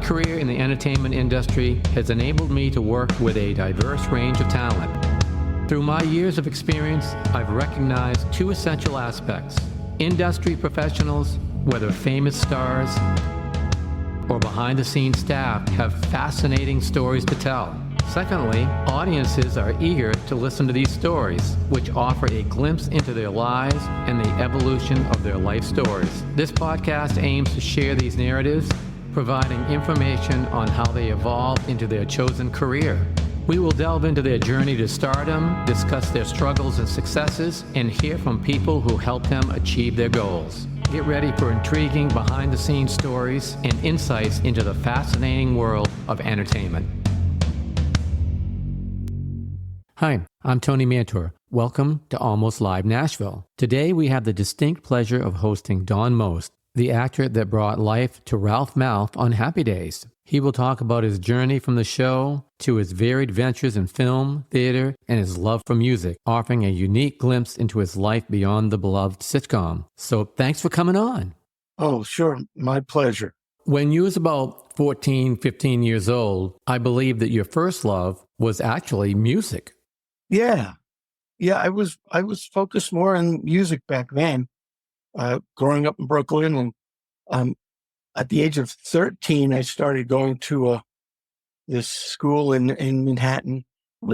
My career in the entertainment industry has enabled me to work with a diverse range of talent. Through my years of experience, I've recognized two essential aspects. Industry professionals, whether famous stars or behind-the-scenes staff, have fascinating stories to tell. Secondly, audiences are eager to listen to these stories, which offer a glimpse into their lives and the evolution of their life stories. This podcast aims to share these narratives, providing information on how they evolved into their chosen career. We will delve into their journey to stardom, discuss their struggles and successes, and hear from people who helped them achieve their goals. Get ready for intriguing behind-the-scenes stories and insights into the fascinating world of entertainment. Hi, I'm Tony Mantor. Welcome to Almost Live Nashville. Today we have the distinct pleasure of hosting Don Most, the actor that brought life to Ralph Malph on Happy Days. He will talk about his journey from the show to his varied ventures in film, theater, and his love for music, offering a unique glimpse into his life beyond the beloved sitcom. So thanks for coming on. Oh, sure. My pleasure. When you was about 14, 15 years old, I believe that your first love was actually music. Yeah. I was focused more on music back then, growing up in Brooklyn. And at the age of 13, I started going to this school in Manhattan.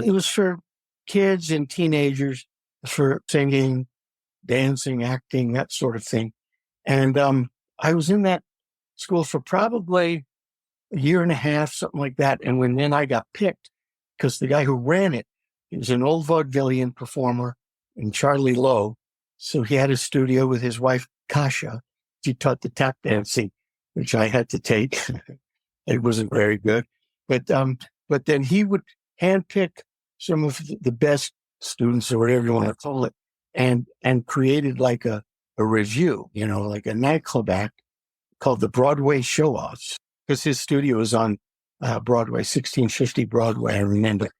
It was for kids and teenagers, for singing, dancing, acting, that sort of thing. And I was in that school for probably a year and a half, something like that. And then I got picked, because the guy who ran it, he was an old vaudevillian performer and Charlie Lowe. So he had a studio with his wife, Kasha. She taught the tap dancing, which I had to take. It wasn't very good. But then he would handpick some of the best students, or whatever you want to call it, and created like a review, like a nightclub act called the Broadway Show-Offs, because his studio is on Broadway, 1650 Broadway, I remember.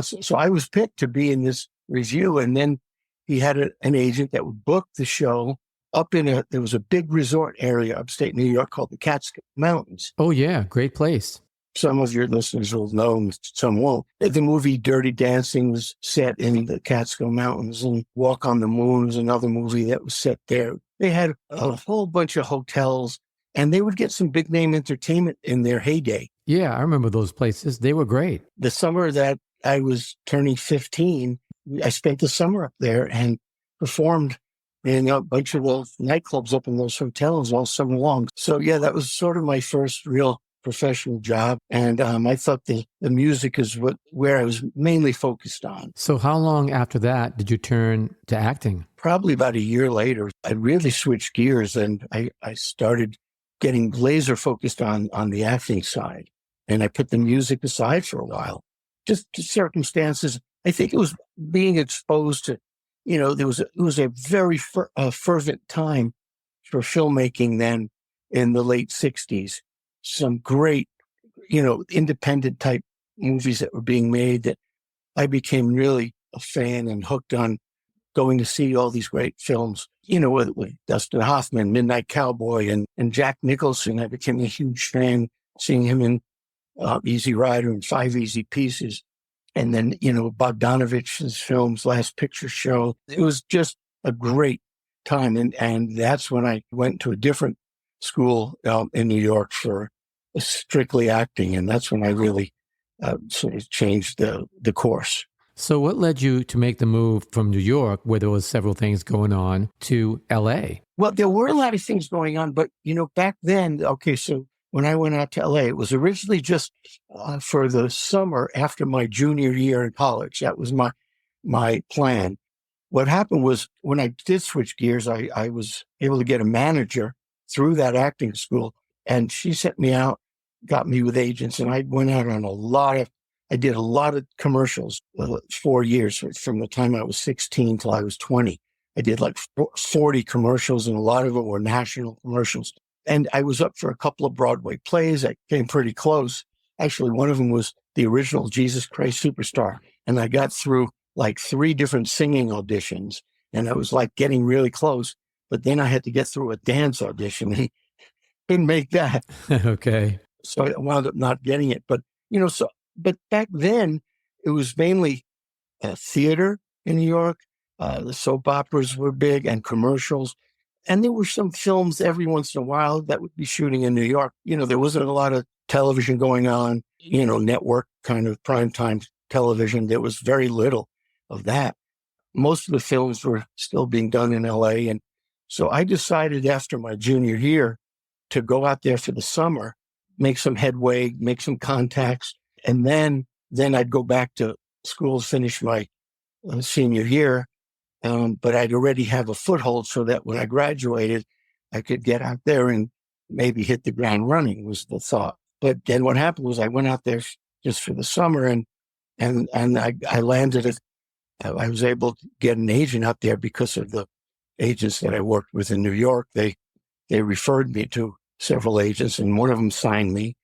So I was picked to be in this review, and then he had an agent that would book the show up there was a big resort area upstate New York called the Catskill Mountains. Oh yeah, great place. Some of your listeners will know, some won't. The movie Dirty Dancing was set in the Catskill Mountains, and Walk on the Moon was another movie that was set there. They had a whole bunch of hotels, and they would get some big name entertainment in their heyday. Yeah, I remember those places. They were great. The summer that I was turning 15, I spent the summer up there and performed in a bunch of those nightclubs up in those hotels all summer long. So yeah, that was sort of my first real professional job. And I thought the music is where I was mainly focused on. So how long after that did you turn to acting? Probably about a year later, I really switched gears, and I started getting laser focused on the acting side. And I put the music aside for a while. Just circumstances. I think it was being exposed to, it was a very fervent time for filmmaking then in the late 60s. Some great, independent type movies that were being made that I became really a fan and hooked on going to see all these great films, with Dustin Hoffman, Midnight Cowboy, and Jack Nicholson. I became a huge fan, seeing him in Easy Rider and Five Easy Pieces. And then, Bogdanovich's films, Last Picture Show. It was just a great time. And that's when I went to a different school in New York for strictly acting. And that's when I really sort of changed the course. So what led you to make the move from New York, where there was several things going on, to L.A.? Well, there were a lot of things going on. But, back then, so when I went out to LA, it was originally just for the summer after my junior year in college. That was my plan. What happened was, when I did switch gears, I was able to get a manager through that acting school, and she sent me out, got me with agents, and I went out on I did a lot of commercials, 4 years, from the time I was 16 till I was 20. I did like 40 commercials, and a lot of them were national commercials. And I was up for a couple of Broadway plays. I came pretty close. Actually, one of them was the original Jesus Christ Superstar. And I got through like 3 different singing auditions. And I was like getting really close. But then I had to get through a dance audition. And couldn't make that. Okay. So I wound up not getting it. But, but back then it was mainly theater in New York. The soap operas were big and commercials. And there were some films every once in a while that would be shooting in New York. There wasn't a lot of television going on, network kind of primetime television. There was very little of that. Most of the films were still being done in LA. And so I decided after my junior year to go out there for the summer, make some headway, make some contacts. And then I'd go back to school, finish my senior year. But I'd already have a foothold so that when I graduated, I could get out there and maybe hit the ground running was the thought. But then what happened was I went out there just for the summer and I landed it. I was able to get an agent out there because of the agents that I worked with in New York. They referred me to several agents and one of them signed me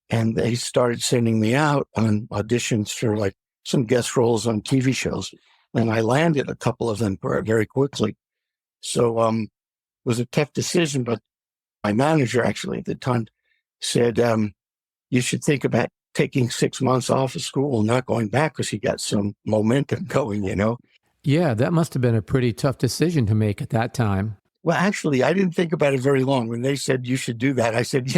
and they started sending me out on auditions for like some guest roles on TV shows. And I landed a couple of them very quickly. So it was a tough decision, but my manager actually at the time said, you should think about taking 6 months off of school and not going back because you got some momentum going, Yeah, that must have been a pretty tough decision to make at that time. Well, actually, I didn't think about it very long. When they said you should do that, I said,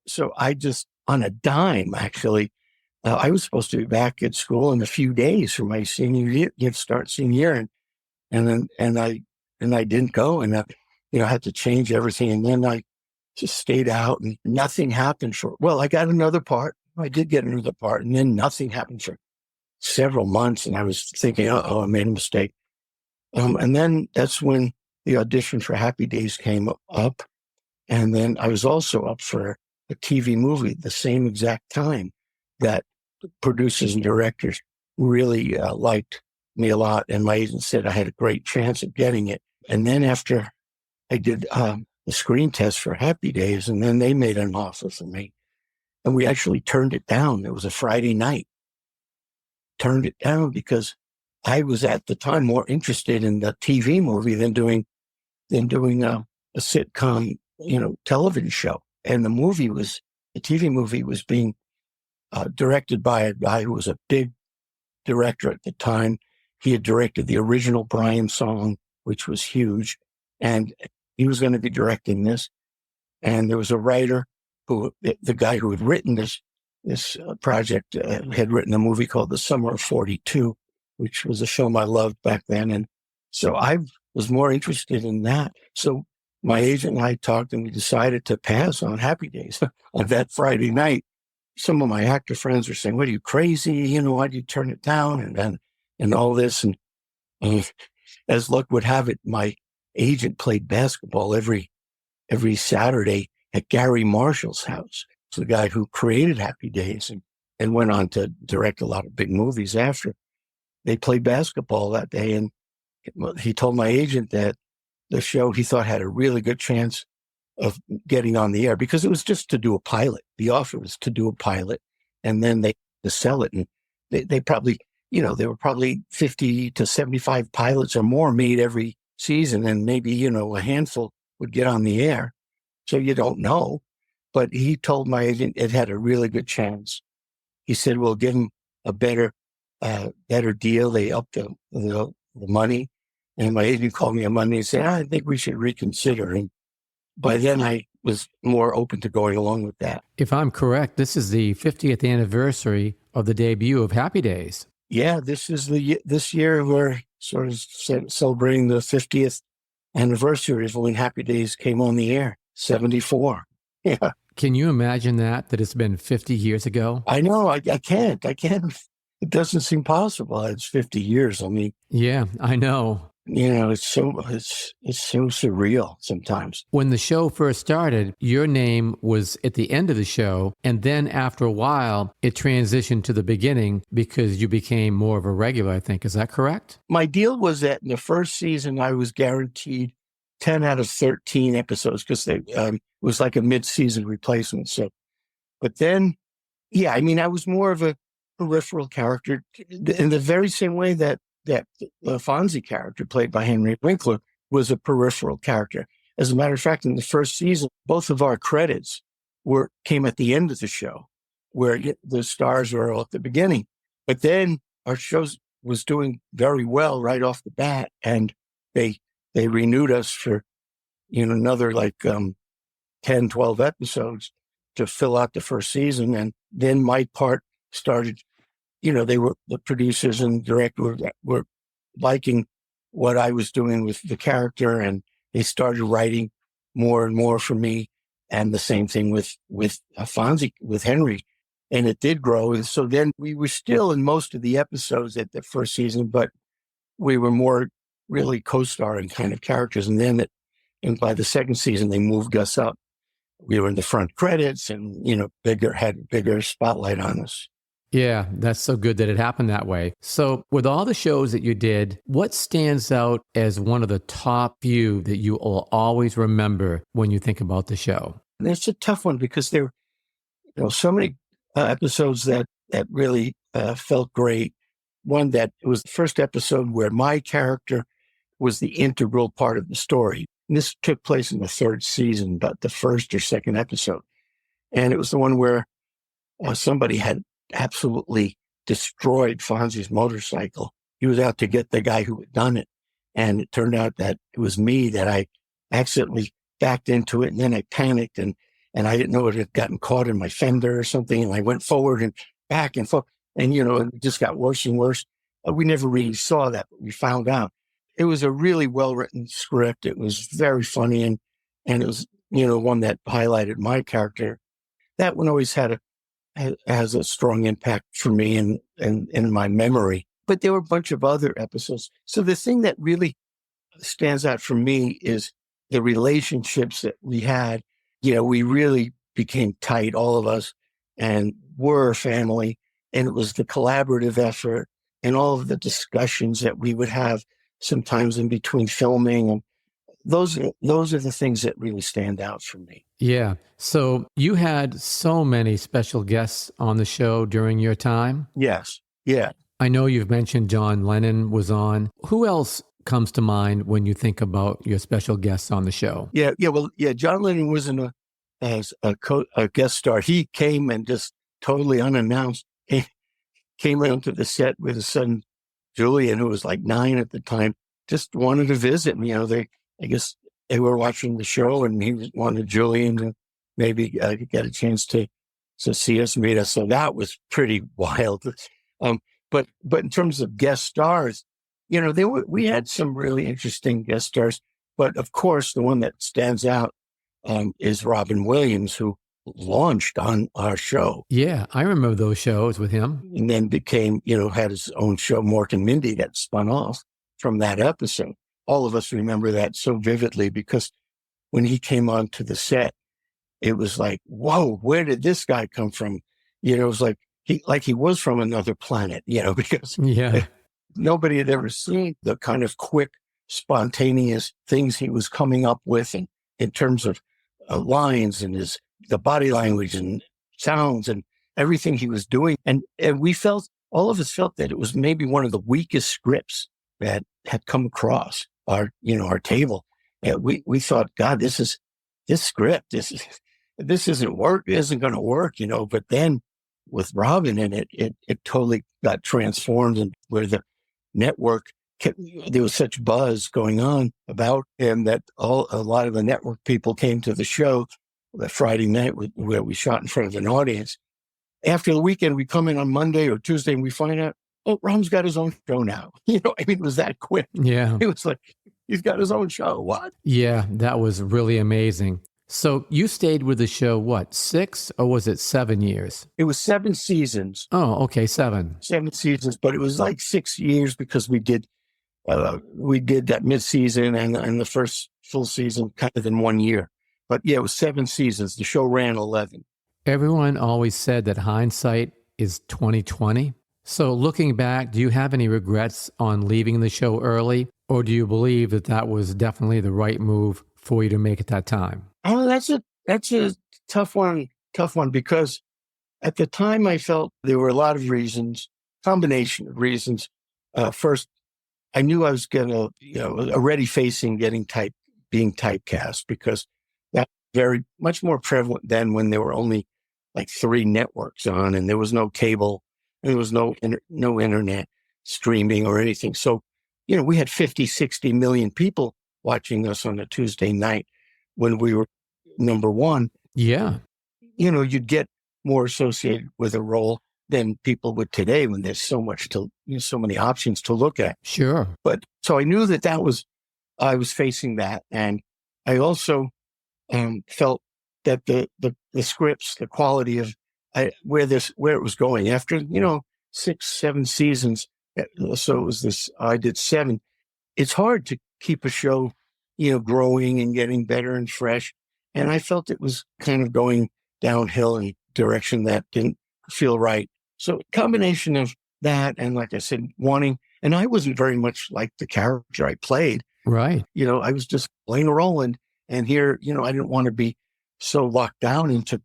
so I just, on a dime, actually, I was supposed to be back at school in a few days for my senior year, start senior year. And I didn't go and, I had to change everything. And then I just stayed out and nothing happened well, I got another part. I did get another part and then nothing happened for several months. And I was thinking, I made a mistake. And then that's when the audition for Happy Days came up. And then I was also up for a TV movie at the same exact time that producers and directors really liked me a lot. And my agent said I had a great chance of getting it. And then after I did the screen test for Happy Days, and then they made an offer for me. And we actually turned it down. It was a Friday night. Turned it down because I was at the time more interested in the TV movie than doing a sitcom, television show. And the TV movie was being directed by a guy who was a big director at the time. He had directed the original Brian song, which was huge. And he was going to be directing this. And there was a writer the guy who had written this project had written a movie called The Summer of 42, which was a film I loved back then. And so I was more interested in that. So my agent and I talked and we decided to pass on Happy Days on that Friday night. Some of my actor friends were saying, what are you, crazy? Why'd you turn it down? And all this. And as luck would have it, my agent played basketball every Saturday at Gary Marshall's house. It's the guy who created Happy Days and went on to direct a lot of big movies after. They played basketball that day. And he told my agent that the show he thought had a really good chance of getting on the air because it was just to do a pilot. The offer was to do a pilot and then to sell it. And they probably, there were probably 50 to 75 pilots or more made every season. And maybe, a handful would get on the air. So you don't know. But he told my agent it had a really good chance. He said, we'll give him a better deal. They upped the money. And my agent called me on Monday and said, I think we should reconsider. And by then I was more open to going along with that. If I'm correct, this is the 50th anniversary of the debut of Happy Days. Yeah, this year we're sort of celebrating the 50th anniversary of when Happy Days came on the air, 74. Yeah. Can you imagine that it's been 50 years ago? I know. I can't. It doesn't seem possible. It's 50 years. I mean. Yeah, I know. It's so surreal sometimes. When the show first started, your name was at the end of the show. And then after a while, it transitioned to the beginning because you became more of a regular, I think. Is that correct? My deal was that in the first season, I was guaranteed 10 out of 13 episodes because it was like a mid-season replacement. So, but then, yeah, I mean, I was more of a peripheral character in the very same way that the Fonzie character played by Henry Winkler was a peripheral character. As a matter of fact, in the first season, both of our credits came at the end of the show, where the stars were all at the beginning. But then our show was doing very well right off the bat, and they renewed us for another like 10, 12 episodes to fill out the first season. And then my part started. The producers and director were liking what I was doing with the character, and they started writing more and more for me. And the same thing with Fonzie, with Henry. And it did grow. And so then we were still in most of the episodes at the first season, but we were more really co-starring kind of characters. And then and by the second season, they moved us up. We were in the front credits and, had a bigger spotlight on us. Yeah, that's so good that it happened that way. So with all the shows that you did, what stands out as one of the top few that you will always remember when you think about the show? And it's a tough one because there were so many episodes that really felt great. One that it was the first episode where my character was the integral part of the story. And this took place in the third season, but the first or second episode. And it was the one where somebody had absolutely destroyed Fonzie's motorcycle. He was out to get the guy who had done it. And it turned out that it was me, that I accidentally backed into it. And then I panicked and I didn't know it had gotten caught in my fender or something. And I went forward and back and forth. And, it just got worse and worse. We never really saw that, but we found out. It was a really well-written script. It was very funny. And it was, one that highlighted my character. That one always has a strong impact for me and in my memory. But there were a bunch of other episodes. So the thing that really stands out for me is the relationships that we had. We really became tight, all of us, and were a family. And it was the collaborative effort and all of the discussions that we would have sometimes in between filming. And those are the things that really stand out for me. Yeah. So you had so many special guests on the show during your time. Yes. Yeah. I know you've mentioned John Lennon was on. Who else comes to mind when you think about your special guests on the show? Yeah. Well, John Lennon wasn't as a guest star. He came and just totally unannounced. He came onto the set with his son, Julian, who was like 9 at the time, just wanted to visit. I guess they were watching the show and he wanted Julian to maybe get a chance to see us, meet us. So that was pretty wild. But in terms of guest stars, we had some really interesting guest stars. But of course, the one that stands out is Robin Williams, who launched on our show. Yeah, I remember those shows with him. And then became, had his own show, Mork and Mindy, that spun off from that episode. All of us remember that so vividly because when he came onto the set, it was like, whoa, where did this guy come from? It was like he was from another planet, because nobody had ever seen the kind of quick, spontaneous things he was coming up with in terms of lines and the body language and sounds and everything he was doing. And all of us felt that it was maybe one of the weakest scripts that had come across our table. And we thought, God, this script, this isn't going to work, but then with Robin in it, it totally got transformed, and where the network there was such buzz going on about him that a lot of the network people came to the show that Friday night where we shot in front of an audience. After the weekend, we come in on Monday or Tuesday and we find out, oh, Rob's got his own show now. It was that quick. Yeah. It was like, he's got his own show. What? Yeah, that was really amazing. So you stayed with the show, 6 or was it 7 years? It was 7 seasons. Oh, okay, 7. 7 seasons, but it was like 6 years because we did that mid-season and the first full season kind of in 1 year. But yeah, it was 7 seasons. The show ran 11. Everyone always said that hindsight is 20/20. So looking back, do you have any regrets on leaving the show early, or do you believe that was definitely the right move for you to make at that time? Oh, that's a tough one because at the time I felt there were a lot of reasons, combination of reasons. First, I knew I was already facing being typecast because that very much more prevalent then when there were only like 3 networks on and there was no cable, and there was no internet streaming or anything. So, we had 50, 60 million people watching us on a Tuesday night when we were number one. Yeah. You'd get more associated with a role than people would today when there's so many options to look at. Sure. But so I knew that I was facing that. And I also felt that the scripts, the quality of where it was going after, 6, 7 seasons. So it was I did 7. It's hard to keep a show, growing and getting better and fresh. And I felt it was kind of going downhill in a direction that didn't feel right. So combination of that and, like I said, and I wasn't very much like the character I played. Right. I was just playing Roland. And here, I didn't want to be so locked down into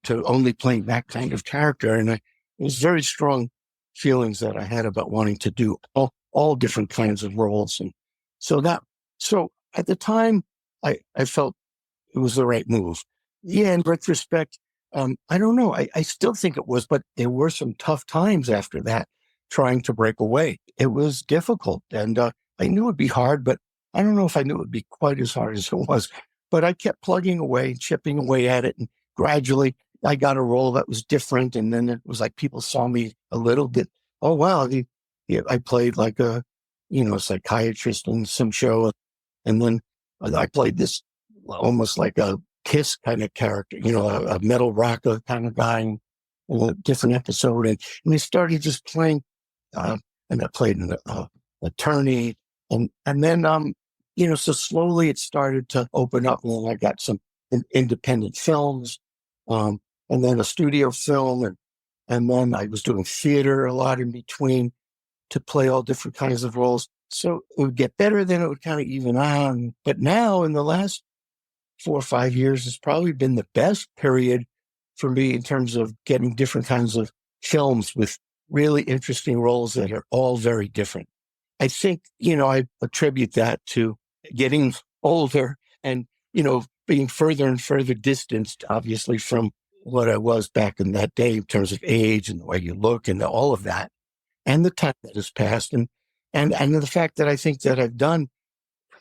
to only playing that kind of character. And it was very strong feelings that I had about wanting to do all different kinds of roles. And so at the time, I felt it was the right move. Yeah, in retrospect, I don't know. I still think it was, but there were some tough times after that trying to break away. It was difficult, and I knew it'd be hard, but I don't know if I knew it would be quite as hard as it was. But I kept plugging away, chipping away at it, and gradually I got a role that was different. And then it was like people saw me a little bit. Oh, wow. I played like a, psychiatrist in some show. And then I played this almost like a Kiss kind of character, a metal rocker kind of guy in a different episode. And they started just playing, and I played an attorney. And then, so slowly it started to open up, and then I got some independent films, and then a studio film. And then I was doing theater a lot in between to play all different kinds of roles. So it would get better, then it would kind of even out. But now in the last 4 or 5 years has probably been the best period for me in terms of getting different kinds of films with really interesting roles that are all very different. I think, I attribute that to getting older and, being further and further distanced, obviously, from what I was back in that day in terms of age and the way you look and all of that, and the time that has passed, and the fact that I think that I've done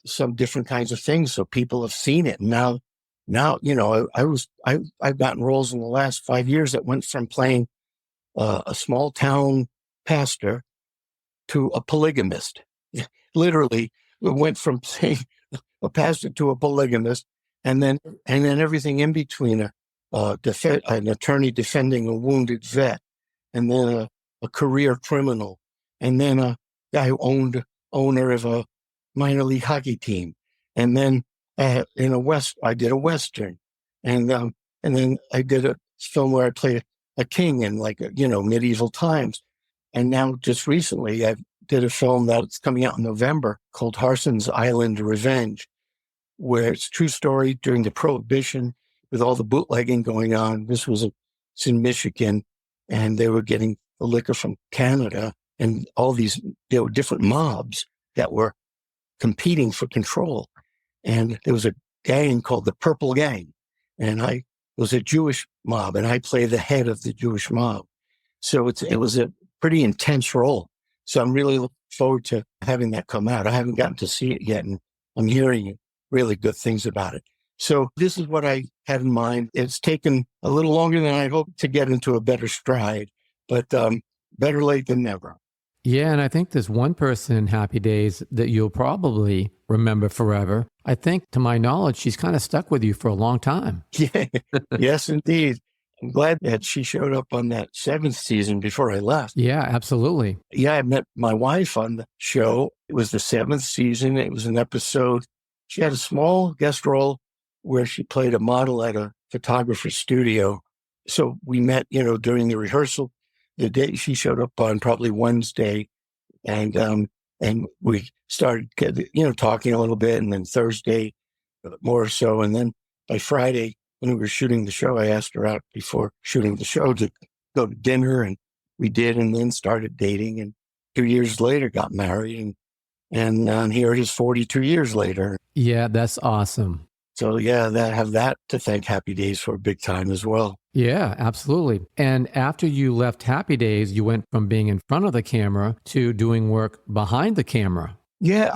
some different kinds of things, so people have seen it. And now, I've gotten roles in the last 5 years that went from playing a small town pastor to a polygamist. Literally, it went from saying a pastor to a polygamist, and then everything in between, an attorney defending a wounded vet, and then a career criminal, and then a guy who owner of a minor league hockey team, and then I did a Western, and then I did a film where I played a king in medieval times. And now just recently I did a film that's coming out in November called Harson's Island Revenge, where it's a true story during the Prohibition with all the bootlegging going on. It's in Michigan, and they were getting the liquor from Canada, and there were different mobs that were competing for control. And there was a gang called the Purple Gang, and it was a Jewish mob, and I play the head of the Jewish mob. So it was a pretty intense role. So I'm really looking forward to having that come out. I haven't gotten to see it yet, and I'm hearing really good things about it. So this is what I had in mind. It's taken a little longer than I hoped to get into a better stride, but better late than never. Yeah, and I think there's one person in Happy Days that you'll probably remember forever. I think, to my knowledge, she's kind of stuck with you for a long time. Yeah, yes, indeed. I'm glad that she showed up on that 7th season before I left. Yeah, absolutely. Yeah, I met my wife on the show. It was the 7th season. It was an episode. She had a small guest role where she played a model at a photographer's studio. So we met, during the rehearsal. The day she showed up on probably Wednesday, and we started, talking a little bit, and then Thursday more so, and then by Friday when we were shooting the show, I asked her out before shooting the show to go to dinner, and we did, and then started dating, and 2 years later got married, and here it is 42 years later. Yeah, that's awesome. So yeah, I have that to thank Happy Days for big time as well. Yeah, absolutely. And after you left Happy Days, you went from being in front of the camera to doing work behind the camera. Yeah,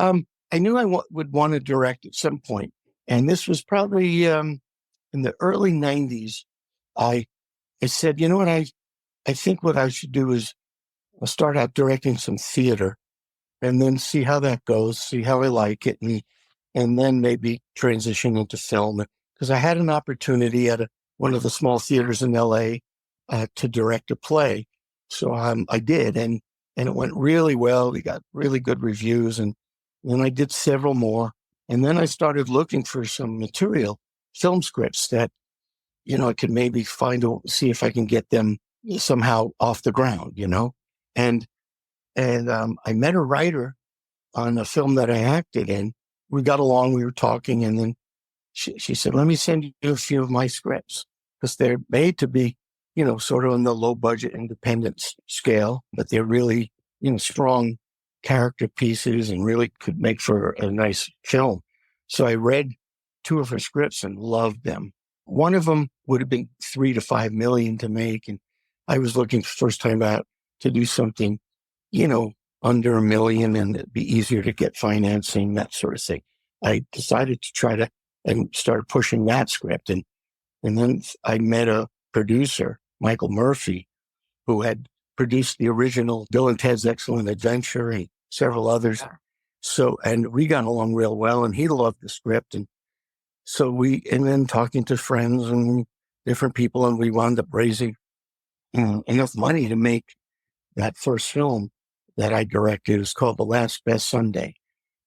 I knew would want to direct at some point, and this was probably in the early '90s. I I said, you know what, I think what I should do is I'll start out directing some theater, and then see how that goes, see how I like it, and then maybe transition into film. Because I had an opportunity at one of the small theaters in LA to direct a play. So I did, and it went really well. We got really good reviews, and then I did several more. And then I started looking for some material, film scripts that, I could maybe see if I can get them somehow off the ground, And I met a writer on a film that I acted in. We got along, we were talking, and then she said, let me send you a few of my scripts, because they're made to be, sort of on the low budget independent scale, but they're really, strong character pieces and really could make for a nice film. So I read two of her scripts and loved them. One of them would have been 3 to 5 million to make. And I was looking first time out to do something, under 1 million, and it'd be easier to get financing, that sort of thing. I decided to try to and started pushing that script. And then I met a producer, Michael Murphy, who had produced the original Bill and Ted's Excellent Adventure and several others. So, and we got along real well, and he loved the script. And and then talking to friends and different people, and we wound up raising enough money to make that first film that I directed. It was called The Last Best Sunday.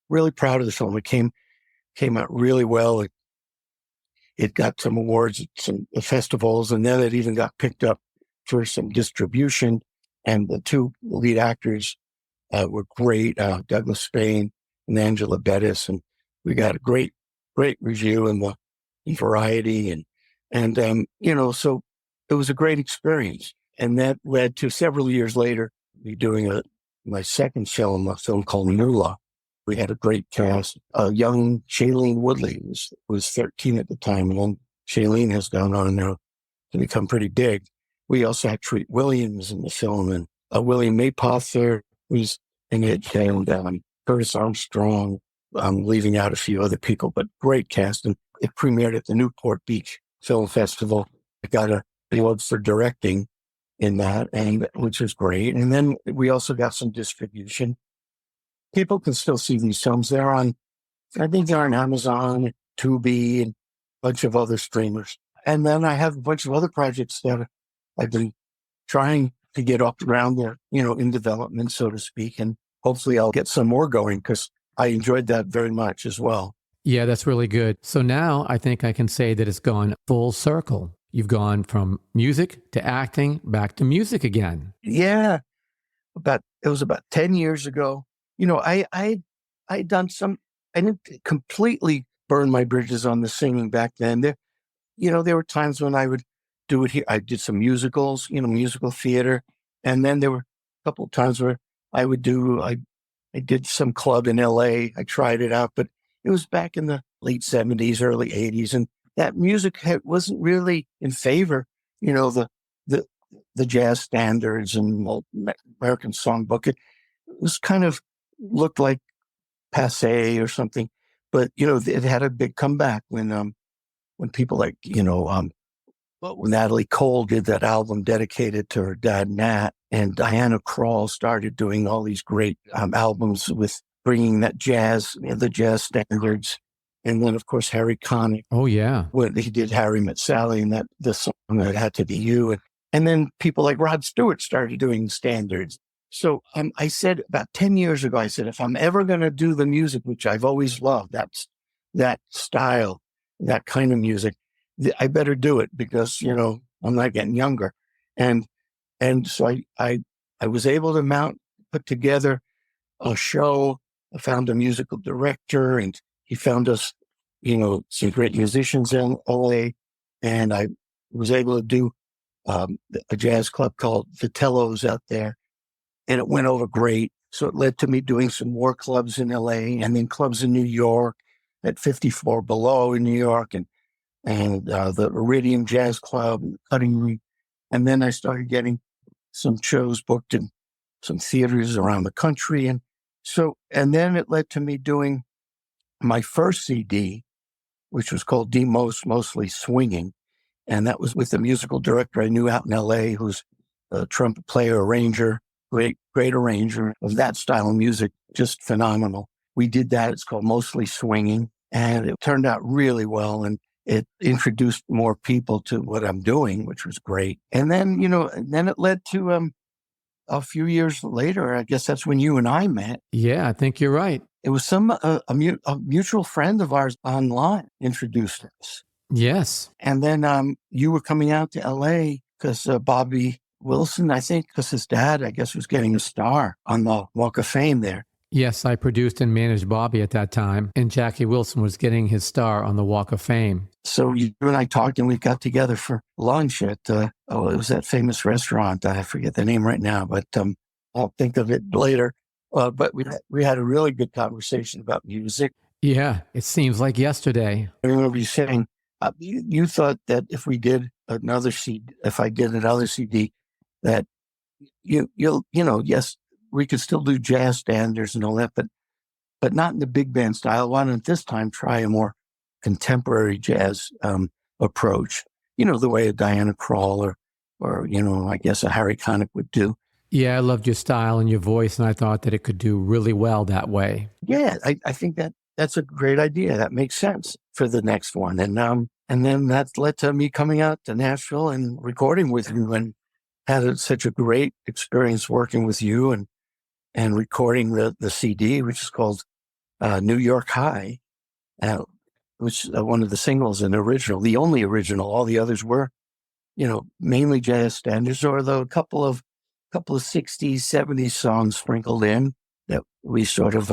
Really proud of the film. It came out really well. It got some awards at some festivals, and then it even got picked up for some distribution. And the two lead actors were great, Douglas Spain and Angela Bettis, and we got a great review in Variety, so it was a great experience. And that led to several years later me doing my second film, a film called Nula. We had a great cast. Young Shailene Woodley was 13 at the time, and then Shailene has gone on now to become pretty big. We also had Treat Williams in the film, and William Mapother was in it, and Curtis Armstrong. I'm leaving out a few other people, but great cast. And it premiered at the Newport Beach Film Festival. I got an award for directing in that, and which was great. And then we also got some distribution. People can still see these films. I think they're on Amazon, Tubi, and a bunch of other streamers. And then I have a bunch of other projects that I've been trying to get off the ground there, in development, so to speak. And hopefully I'll get some more going, because I enjoyed that very much as well. Yeah, that's really good. So now I think I can say that it's gone full circle. You've gone from music to acting, back to music again. Yeah. It was about 10 years ago. I'd done I didn't completely burn my bridges on the singing back then. There were times when I would do it here. I did some musicals, musical theater. And then there were a couple of times where I did some club in LA. I tried it out, but it was back in the late 70s, early 80s. And that music wasn't really in favor, the jazz standards and American songbook. It was kind of looked like passe or something, but it had a big comeback when people like when Natalie Cole did that album dedicated to her dad Nat, and Diana Krall started doing all these great albums with bringing that jazz, the jazz standards, and then of course Harry Connick. Oh yeah, when he did Harry Met Sally, and the song that Had to Be You, and then people like Rod Stewart started doing standards. So I said about 10 years ago, I said, if I'm ever going to do the music, which I've always loved, that style, that kind of music, I better do it, because, I'm not getting younger. And so I was able to put together a show. I found a musical director, and he found us, some great musicians in LA. And I was able to do a jazz club called Vitello's out there. And it went over great. So it led to me doing some more clubs in LA, and then clubs in New York, at 54 Below in New York, and the Iridium Jazz Club and the Cutting Room. And then I started getting some shows booked in some theaters around the country. And then it led to me doing my first CD, which was called Mostly Swinging. And that was with a musical director I knew out in LA, who's a trumpet player, arranger, great arranger of that style of music, just phenomenal. We did that. It's called Mostly Swinging. And it turned out really well. And it introduced more people to what I'm doing, which was great. And then, then it led to a few years later, I guess that's when you and I met. Yeah, I think you're right. It was a mutual friend of ours online introduced us. Yes. And then you were coming out to LA because Bobby Wilson, I think, because his dad, I guess, was getting a star on the Walk of Fame there. Yes, I produced and managed Bobby at that time, and Jackie Wilson was getting his star on the Walk of Fame. So you and I talked, and we got together for lunch at, it was that famous restaurant. I forget the name right now, but I'll think of it later. But we had a really good conversation about music. Yeah, it seems like yesterday. I remember you saying, you thought that if I did another CD, that yes, we could still do jazz standards and all that, but not in the big band style. Why don't this time try a more contemporary jazz approach? The way a Diana Krall or I guess a Harry Connick would do. Yeah, I loved your style and your voice, and I thought that it could do really well that way. Yeah, I think that's a great idea. That makes sense for the next one. And then that led to me coming out to Nashville and recording with you, and had such a great experience working with you and recording the CD, which is called New York High, which one of the singles, an original, the only original. All the others were, mainly jazz standards, or a couple of 60s, 70s songs sprinkled in that we sort of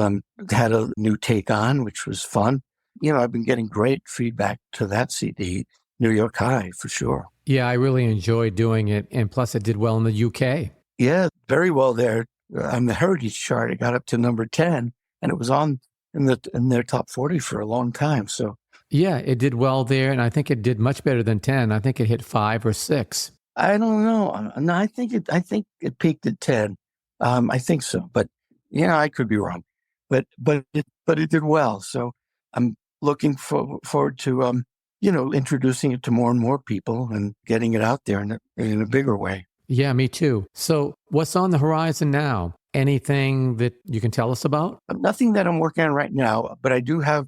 had a new take on, which was fun. I've been getting great feedback to that CD, New York High, for sure. Yeah, I really enjoyed doing it, and plus it did well in the UK. Yeah, very well there. On the Heritage chart, it got up to number 10, and it was on in their top 40 for a long time. So yeah, it did well there, and I think it did much better than 10. I think it hit 5 or 6. I don't know. No, I think it peaked at 10. I think so, but I could be wrong. But it did well. So I'm looking forward to introducing it to more and more people and getting it out there in a bigger way. Yeah, me too. So what's on the horizon now? Anything that you can tell us about? Nothing that I'm working on right now, but I do have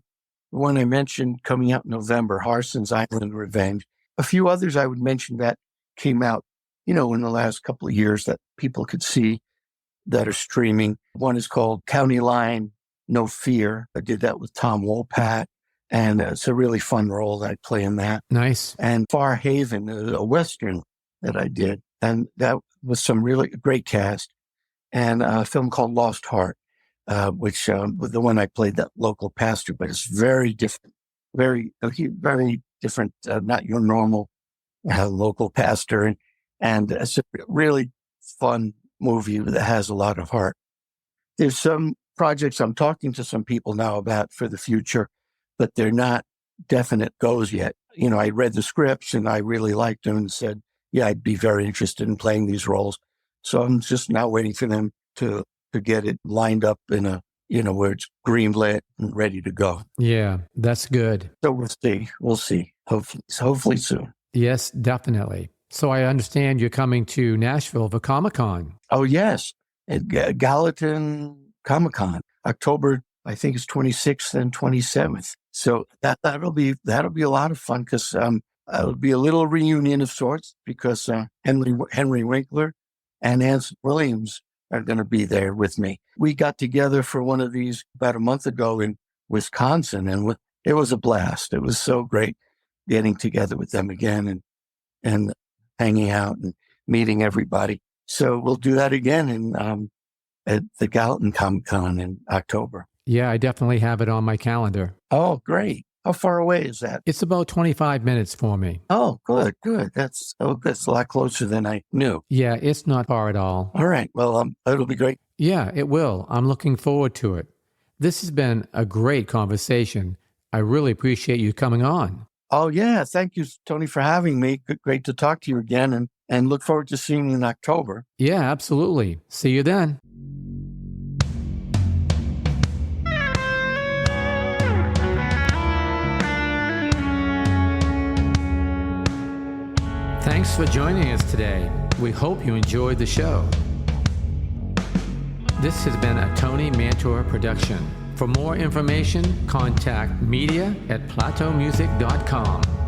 one I mentioned coming out in November, Harson's Island Revenge. A few others I would mention that came out, in the last couple of years that people could see that are streaming. One is called County Line, No Fear. I did that with Tom Wopat, and it's a really fun role that I play in that. Nice. And Far Haven, a Western that I did, and that was some really great cast. And a film called Lost Heart, which was the one I played that local pastor, but it's very different, very different, not your normal local pastor. And it's a really fun movie that has a lot of heart. There's some projects I'm talking to some people now about for the future, but they're not definite goes yet. I read the scripts and I really liked them and said, yeah, I'd be very interested in playing these roles. So I'm just now waiting for them to get it lined up in a, where it's greenlit and ready to go. Yeah, that's good. So we'll see. Hopefully soon. Yes, definitely. So I understand you're coming to Nashville for Comic-Con. Oh, yes. At Gallatin Comic-Con, October, I think it's 26th and 27th. So that'll be a lot of fun because it'll be a little reunion of sorts because Henry Winkler and Anson Williams are going to be there with me. We got together for one of these about a month ago in Wisconsin, and it was a blast. It was so great getting together with them again and hanging out and meeting everybody. So we'll do that again at the Gallatin Comic-Con in October. Yeah, I definitely have it on my calendar. Oh, great. How far away is that? It's about 25 minutes for me. Oh, good. That's a lot closer than I knew. Yeah, it's not far at all. All right. Well, it'll be great. Yeah, it will. I'm looking forward to it. This has been a great conversation. I really appreciate you coming on. Oh, yeah. Thank you, Tony, for having me. Great to talk to you again, and look forward to seeing you in October. Yeah, absolutely. See you then. Thanks for joining us today. We hope you enjoyed the show. This has been a Tony Mantor production. For more information, contact media@plateaumusic.com.